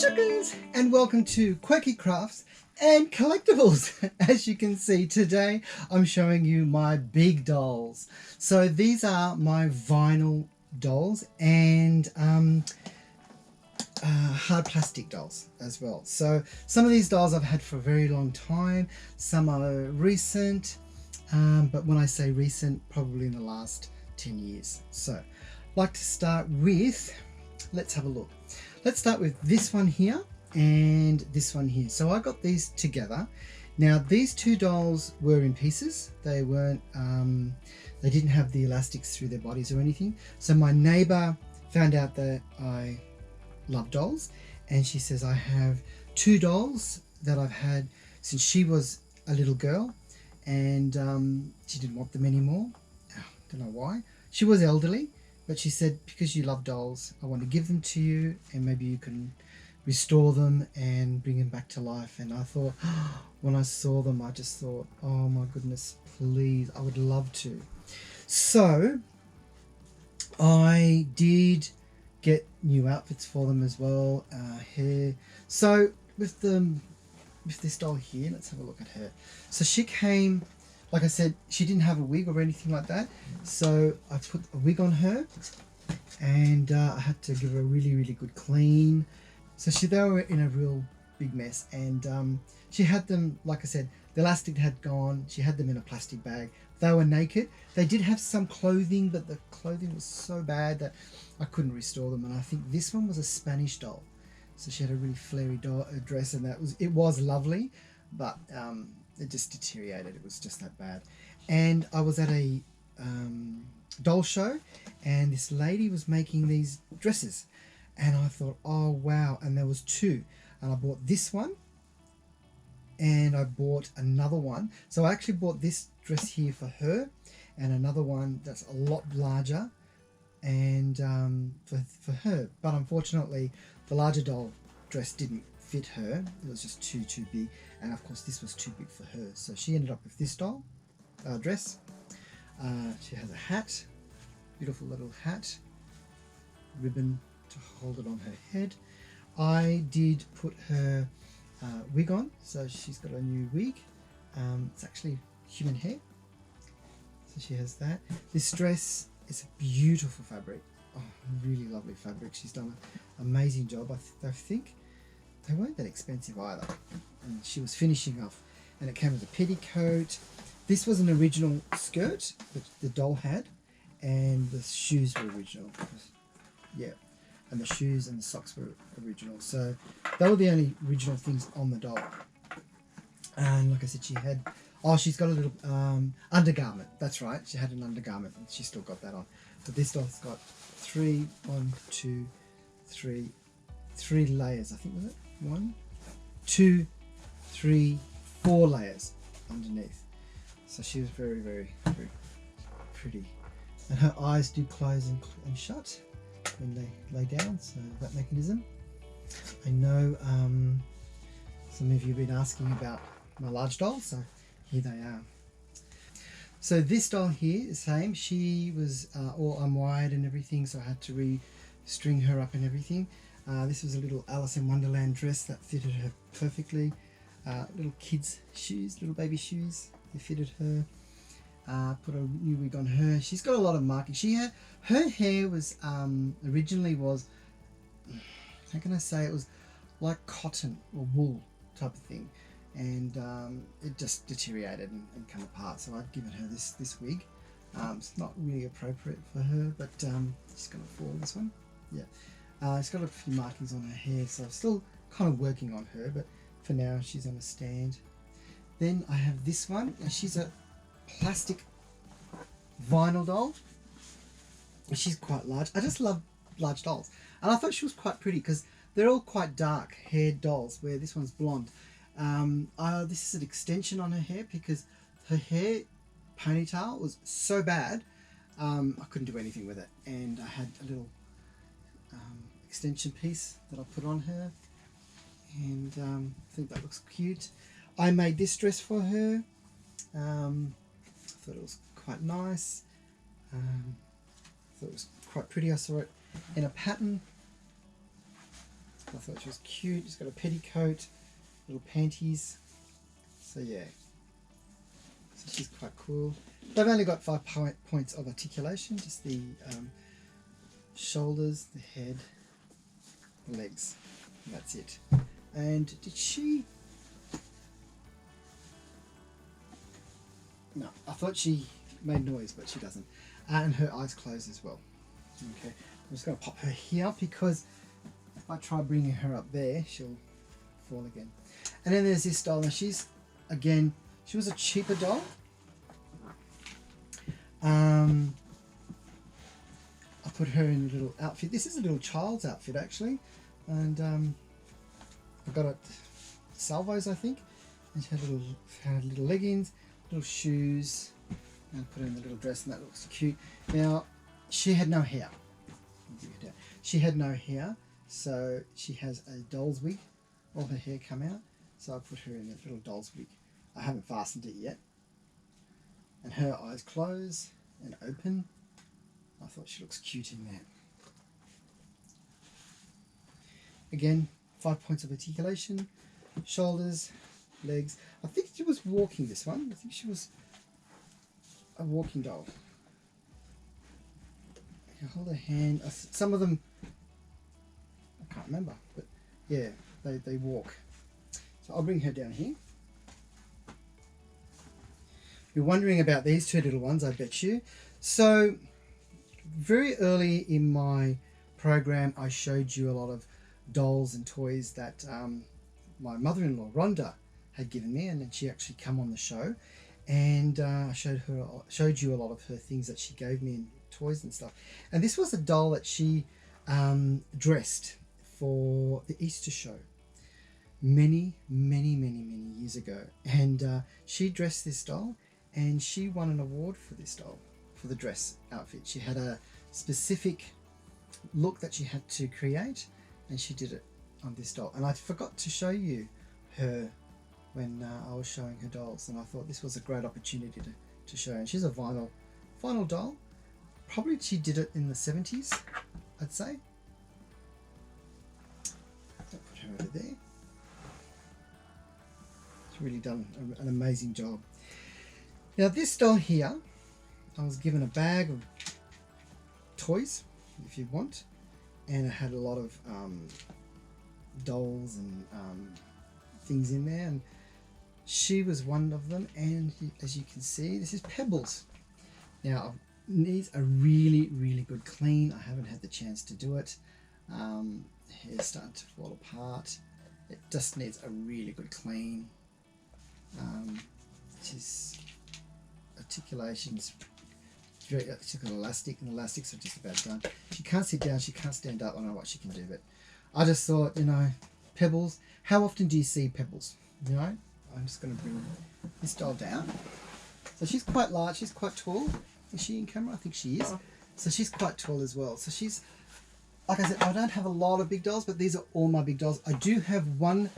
Chickens, and welcome to Quirky Crafts and Collectibles. As you can see today, I'm showing you my big dolls. So these are my vinyl dolls and hard plastic dolls as well. So some of these dolls I've had for a very long time, some are recent, but when I say recent, probably in the last 10 years. So I'd like to start with, let's have a look. Let's start with this one here and this one here. So I got these together. Now these two dolls were in pieces. They weren't, they didn't have the elastics through their bodies or anything. So my neighbor found out that I love dolls, and she says I have two dolls that I've had since she was a little girl, and she didn't want them anymore. Don't know why. She was elderly, but she said, because you love dolls, I want to give them to you and maybe you can restore them and bring them back to life. And I thought, when I saw them, I just thought, oh my goodness, please, I would love to. So I did get new outfits for them as well, hair. So with this doll here, let's have a look at her. So she came, like I said, she didn't have a wig or anything like that. So I put a wig on her, and I had to give her a really, really good clean. So they were in a real big mess, and she had them, like I said, the elastic had gone. She had them in a plastic bag. They were naked. They did have some clothing, but the clothing was so bad that I couldn't restore them. And I think this one was a Spanish doll. So she had a really flary dress, and it was lovely, but it just deteriorated. It was just that bad. And I was at a doll show, and this lady was making these dresses, and I thought, oh wow. And there was two, and I bought this one and I bought another one. So I actually bought this dress here for her and another one that's a lot larger and for her, but unfortunately the larger doll dress didn't fit her. It was just too big, and of course this was too big for her, so she ended up with this doll dress. She has a hat, beautiful little hat, ribbon to hold it on her head. I did put her wig on, so she's got a new wig. It's actually human hair, so she has that. This dress is a beautiful fabric, really lovely fabric. She's done an amazing job. I think they weren't that expensive either, and she was finishing off, and it came with a petticoat. This was an original skirt that the doll had, and the shoes were original. Yeah, and the shoes and the socks were original. So they were the only original things on the doll. And like I said, she had, she's got a little undergarment. That's right, she had an undergarment, and she still got that on. But this doll's got three layers, I think, was it? 1, 2, 3, 4 layers underneath. So she was very, very, very pretty. And her eyes do close and shut when they lay down, so that mechanism. I know some of you have been asking about my large dolls, so here they are. So this doll here is the same. She was all unwired and everything, so I had to re-string her up and everything. This was a little Alice in Wonderland dress that fitted her perfectly. Little kids' shoes, little baby shoes, they fitted her. Put a new wig on her. She's got a lot of markings. Her hair was originally was, how can I say, it was like cotton or wool type of thing, and it just deteriorated and come apart. So I'd given her this wig. It's not really appropriate for her, but she's gonna fall, this one. Yeah. It's got a few markings on her hair, so I'm still kind of working on her, but for now she's on a stand. Then I have this one, and she's a plastic vinyl doll. She's quite large. I just love large dolls, and I thought she was quite pretty because they're all quite dark haired dolls, where this one's blonde. This is an extension on her hair because her hair ponytail was so bad, I couldn't do anything with it, and I had a little extension piece that I put on her, and I think that looks cute. I made this dress for her. Thought it was quite nice. Thought it was quite pretty. I saw it in a pattern I thought she was cute. She's got a petticoat, little panties. So yeah, so she's quite cool. They've only got 5 points of articulation, just the shoulders, the head, the legs, and that's it. And did she... No, I thought she made noise, but she doesn't. And her eyes closed as well. Okay, I'm just going to pop her here because if I try bringing her up there, she'll fall again. And then there's this doll. Now she's, again, she was a cheaper doll. I put her in a little outfit. This is a little child's outfit actually, and I got it Salvos, I think. And she had little leggings, little shoes, and put her in the little dress, and that looks cute. Now she had no hair. She had no hair, so she has a doll's wig. All her hair come out, so I put her in a little doll's wig. I haven't fastened it yet. And her eyes close and open. I thought she looks cute in that. Again, 5 points of articulation, shoulders, legs. I think she was walking, this one. I think she was a walking doll. I can hold her hand. Some of them, I can't remember, but yeah, they walk. So I'll bring her down here. You're wondering about these two little ones, I bet you. So very early in my program, I showed you a lot of dolls and toys that my mother-in-law Rhonda had given me, and then she actually come on the show, and I showed you a lot of her things that she gave me, and toys and stuff. And this was a doll that she dressed for the Easter show many years ago, and she dressed this doll. And she won an award for this doll, for the dress outfit. She had a specific look that she had to create, and she did it on this doll. And I forgot to show you her when I was showing her dolls, and I thought this was a great opportunity to show. And she's a vinyl doll. Probably she did it in the 70s, I'd say. I'll put her over there. She's really done an amazing job. Now this doll here, I was given a bag of toys, if you want, and it had a lot of dolls and things in there, and she was one of them. And as you can see, this is Pebbles. Now it needs a really good clean. I haven't had the chance to do it. Hair's starting to fall apart. It just needs a really good clean. She's articulations, she's got elastic, and elastics are just about done. She can't sit down, she can't stand up. I don't know what she can do, but I just thought, you know, Pebbles. How often do you see Pebbles? You know, I'm just going to bring this doll down. So she's quite large, she's quite tall. Is she in camera? I think she is. So she's quite tall as well. So she's, like I said, I don't have a lot of big dolls, but these are all my big dolls. I do have one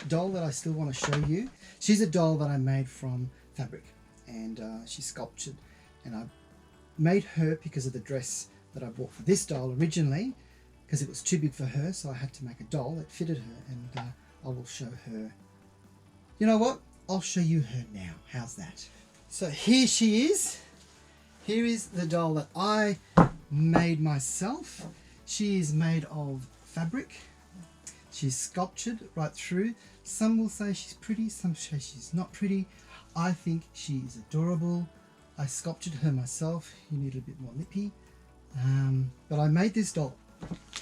doll that I still want to show you. She's a doll that I made from fabric, and she's sculptured, and I made her because of the dress that I bought for this doll originally, because it was too big for her, so I had to make a doll that fitted her, and I will show her. You know what? I'll show you her now. How's that? So here she is. Here is the doll that I made myself. She is made of fabric. She's sculptured right through. Some will say she's pretty, some say she's not pretty. I think she is adorable. I sculptured her myself. You need a bit more lippy. But I made this doll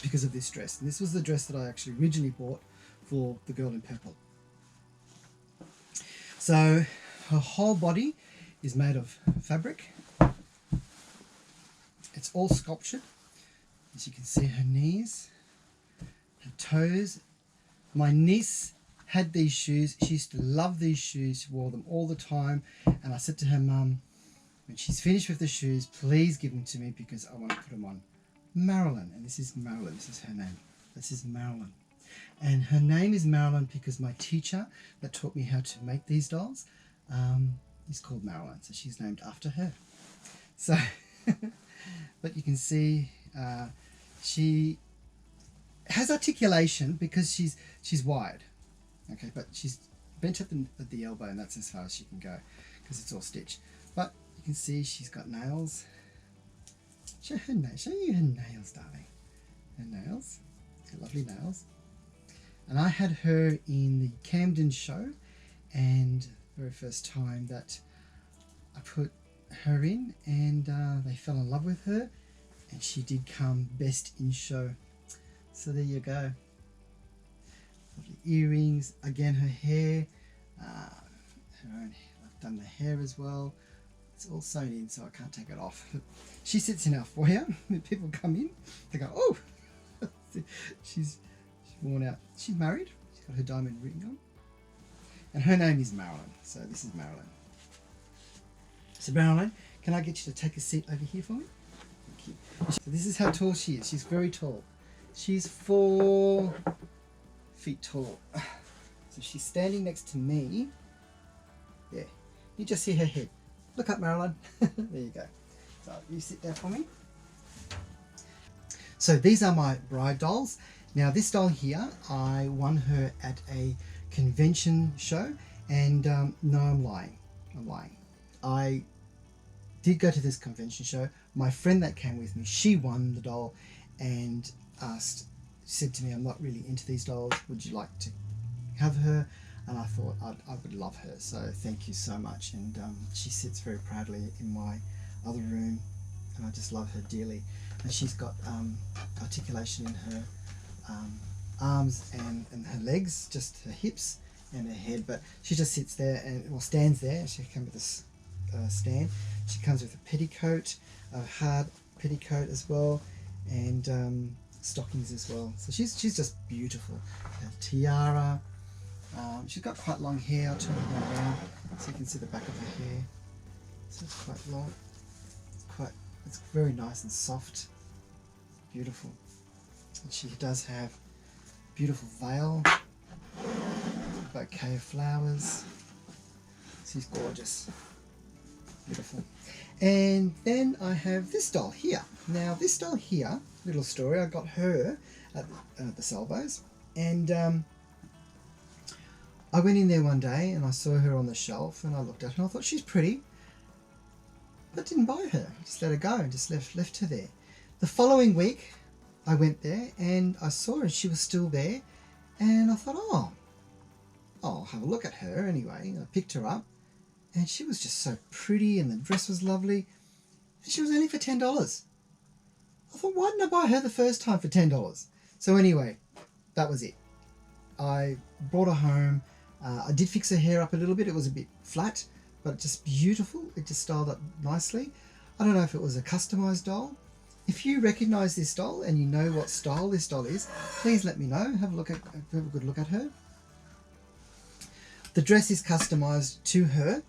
because of this dress. And this was the dress that I actually originally bought for the girl in purple. So her whole body is made of fabric. It's all sculptured. As you can see, her knees, her toes. My niece had these shoes. She used to love these shoes. She wore them all the time. And I said to her mum, when she's finished with the shoes, please give them to me because I want to put them on. Marilyn, and this is Marilyn. This is her name. This is Marilyn. And her name is Marilyn because my teacher that taught me how to make these dolls is called Marilyn. So she's named after her. So, but you can see she has articulation because she's wide, okay, but she's bent at the elbow, and that's as far as she can go because it's all stitched. But you can see she's got nails. Show you her nails, darling. Her nails, her lovely nails. And I had her in the Camden show, and the very first time that I put her in, and they fell in love with her, and she did come best in show. So there you go. Lovely earrings. Again, her hair. Her own. I've done the hair as well. It's all sewn in, so I can't take it off. She sits in our foyer. When people come in, they go, "Oh, she's worn out." She's married. She's got her diamond ring on, and her name is Marilyn. So this is Marilyn. So Marilyn, can I get you to take a seat over here for me? Thank you. So this is how tall she is. She's very tall. She's 4 feet tall. So she's standing next to me. There. You just see her head. Look up, Marilyn. There you go. So you sit there for me. So these are my bride dolls. Now this doll here, I won her at a convention show, and no, I'm lying. I did go to this convention show. My friend that came with me, she won the doll, and said to me, "I'm not really into these dolls. Would you like to have her?" And I thought I would love her. So thank you so much. And she sits very proudly in my other room, and I just love her dearly. And she's got articulation in her arms and her legs, just her hips and her head. But she just sits there and stands there. She comes with a stand. She comes with a petticoat, a hard petticoat as well, and stockings as well. So she's just beautiful. A tiara. She's got quite long hair. I'll turn her around so you can see the back of her hair. So it's quite long. It's very nice and soft. Beautiful. And she does have beautiful veil, a bouquet of flowers. She's gorgeous. Beautiful. And then I have this doll here. Now this doll here, little story, I got her at the Salvos, and I went in there one day and I saw her on the shelf, and I looked at her and I thought she's pretty, but didn't buy her. Just let her go and just left her there. The following week I went there and I saw her and she was still there, and I thought, oh, I'll have a look at her anyway. And I picked her up, and she was just so pretty, and the dress was lovely, and she was only for $10. I thought, why didn't I buy her the first time for $10? So anyway, that was it. I brought her home. I did fix her hair up a little bit. It was a bit flat, but just beautiful. It just styled up nicely. I don't know if it was a customized doll. If you recognize this doll and you know what style this doll is, please let me know. Have a good look at her. The dress is customized to her,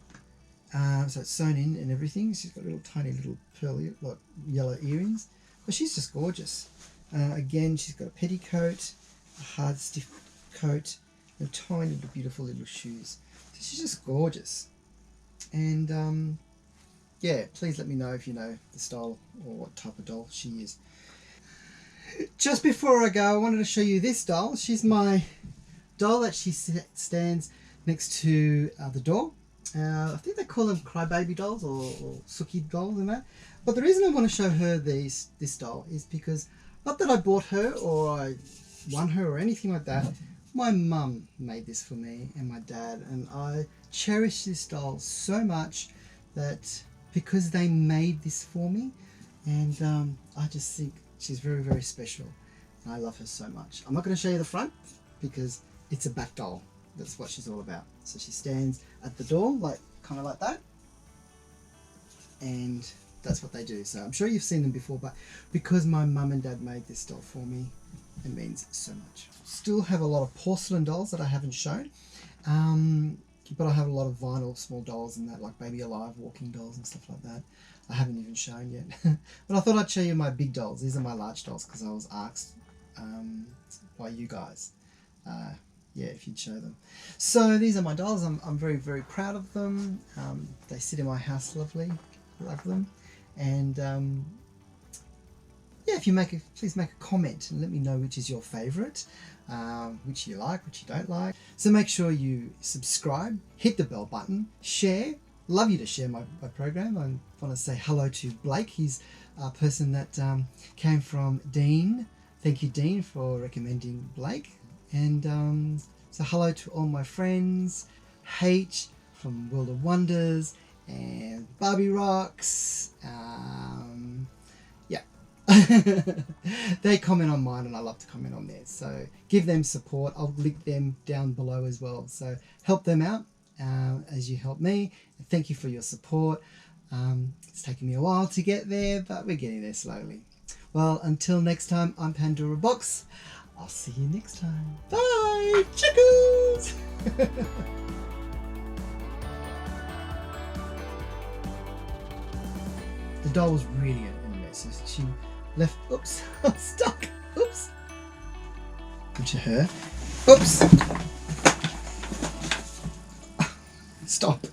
so it's sewn in and everything. She's got tiny little pearly, like yellow earrings, but she's just gorgeous. Again, she's got a petticoat, a hard stiff coat, and tiny little beautiful little shoes. So she's just gorgeous. And yeah, please let me know if you know the style or what type of doll she is. Just before I go, I wanted to show you this doll. She's my doll that she stands next to the door. I think they call them crybaby dolls or Suki dolls and that. But the reason I want to show her this doll is because, not that I bought her or I won her or anything like that. My mum made this for me and my dad, and I cherish this doll so much that because they made this for me, and I just think she's very, very special. And I love her so much. I'm not going to show you the front because it's a back doll. That's what she's all about. So she stands at the door, kind of like that, and that's what they do. So I'm sure you've seen them before, but because my mum and dad made this doll for me, it means so much. Still have a lot of porcelain dolls that I haven't shown, but I have a lot of vinyl small dolls and that, like Baby Alive walking dolls and stuff like that. I haven't even shown yet. But I thought I'd show you my big dolls. These are my large dolls because I was asked by you guys, yeah, if you'd show them. So these are my dolls. I'm very, very proud of them. They sit in my house lovely. Love them. And yeah, if you please make a comment and let me know which is your favorite, which you like, which you don't like. So make sure you subscribe, hit the bell button, share. Love you to share my program. I want to say hello to Blake. He's a person that came from Dean. Thank you, Dean, for recommending Blake. And so hello to all my friends, H from World of Wonders and Barbie Rocks. Yeah. They comment on mine and I love to comment on theirs. So give them support. I'll link them down below as well. So help them out as you help me. Thank you for your support. It's taken me a while to get there, but we're getting there slowly. Well, until next time, I'm Pandora Box. I'll see you next time. Bye, chickens! The doll was really a mess. She left. Oops, I'm stuck. Oops. To her. Oops. Stop.